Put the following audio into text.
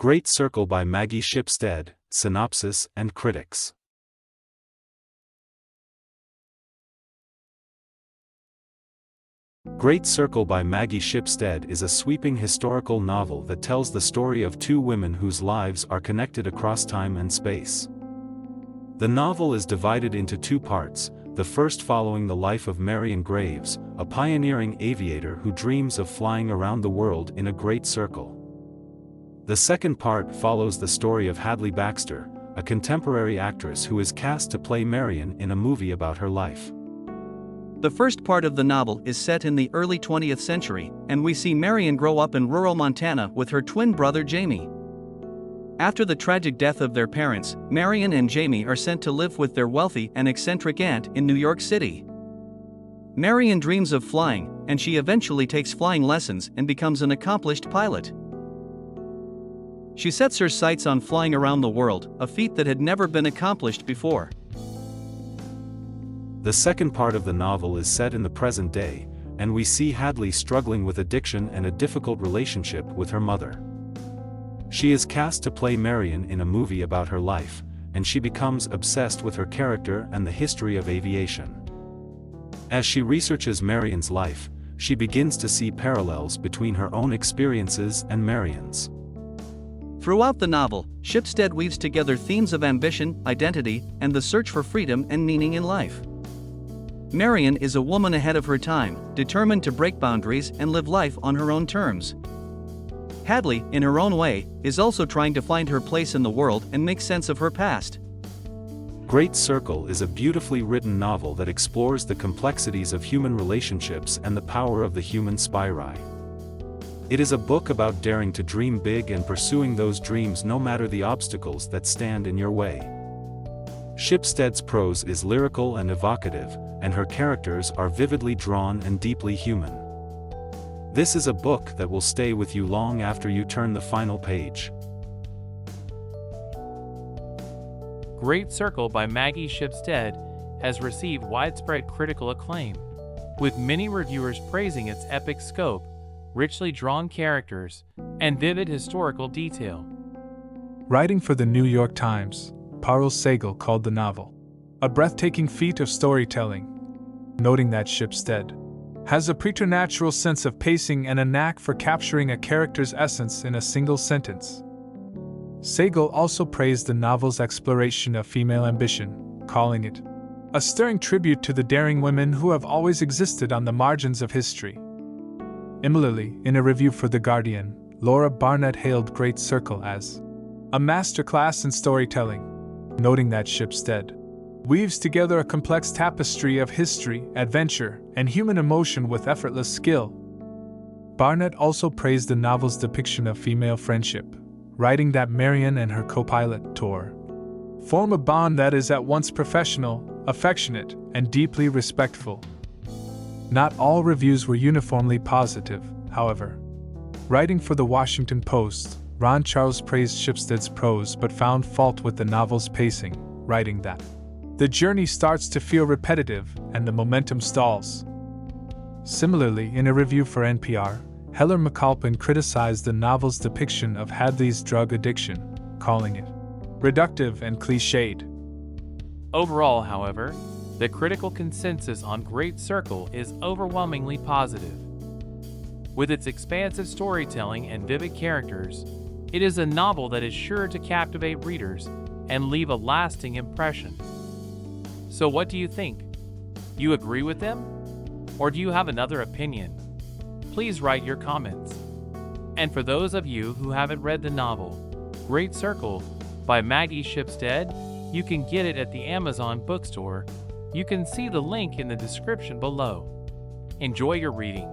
Great Circle by Maggie Shipstead, Synopsis and Critics. Great Circle by Maggie Shipstead is a sweeping historical novel that tells the story of two women whose lives are connected across time and space. The novel is divided into two parts, the first following the life of Marian Graves, a pioneering aviator who dreams of flying around the world in a great circle. The second part follows the story of Hadley Baxter, a contemporary actress who is cast to play Marian in a movie about her life. The first part of the novel is set in the early 20th century, and we see Marian grow up in rural Montana with her twin brother Jamie. After the tragic death of their parents, Marian and Jamie are sent to live with their wealthy and eccentric aunt in New York City. Marian dreams of flying, and she eventually takes flying lessons and becomes an accomplished pilot. She sets her sights on flying around the world, a feat that had never been accomplished before. The second part of the novel is set in the present day, and we see Hadley struggling with addiction and a difficult relationship with her mother. She is cast to play Marian in a movie about her life, and she becomes obsessed with her character and the history of aviation. As she researches Marian's life, she begins to see parallels between her own experiences and Marian's. Throughout the novel, Shipstead weaves together themes of ambition, identity, and the search for freedom and meaning in life. Marian is a woman ahead of her time, determined to break boundaries and live life on her own terms. Hadley, in her own way, is also trying to find her place in the world and make sense of her past. Great Circle is a beautifully written novel that explores the complexities of human relationships and the power of the human spiral. It is a book about daring to dream big and pursuing those dreams no matter the obstacles that stand in your way. Shipstead's prose is lyrical and evocative, and her characters are vividly drawn and deeply human. This is a book that will stay with you long after you turn the final page. Great Circle by Maggie Shipstead has received widespread critical acclaim, with many reviewers praising its epic scope, richly drawn characters, and vivid historical detail. Writing for the New York Times, Parul Sehgal called the novel a breathtaking feat of storytelling, noting that Shipstead has a preternatural sense of pacing and a knack for capturing a character's essence in a single sentence. Sehgal also praised the novel's exploration of female ambition, calling it a stirring tribute to the daring women who have always existed on the margins of history. Similarly, in a review for The Guardian, Laura Barnett hailed Great Circle as a masterclass in storytelling, noting that Shipstead weaves together a complex tapestry of history, adventure, and human emotion with effortless skill. Barnett also praised the novel's depiction of female friendship, writing that Marian and her co-pilot, Tor, form a bond that is at once professional, affectionate, and deeply respectful. Not all reviews were uniformly positive, however. Writing for The Washington Post, Ron Charles praised Shipstead's prose but found fault with the novel's pacing, writing that the journey starts to feel repetitive and the momentum stalls. Similarly, in a review for NPR, Heller McAlpin criticized the novel's depiction of Hadley's drug addiction, calling it reductive and cliched. Overall, however, the critical consensus on Great Circle is overwhelmingly positive. With its expansive storytelling and vivid characters, it is a novel that is sure to captivate readers and leave a lasting impression. So what do you think? You agree with them? Or do you have another opinion? Please write your comments. And for those of you who haven't read the novel, Great Circle by Maggie Shipstead, you can get it at the Amazon bookstore. You can see the link in the description below. Enjoy your reading.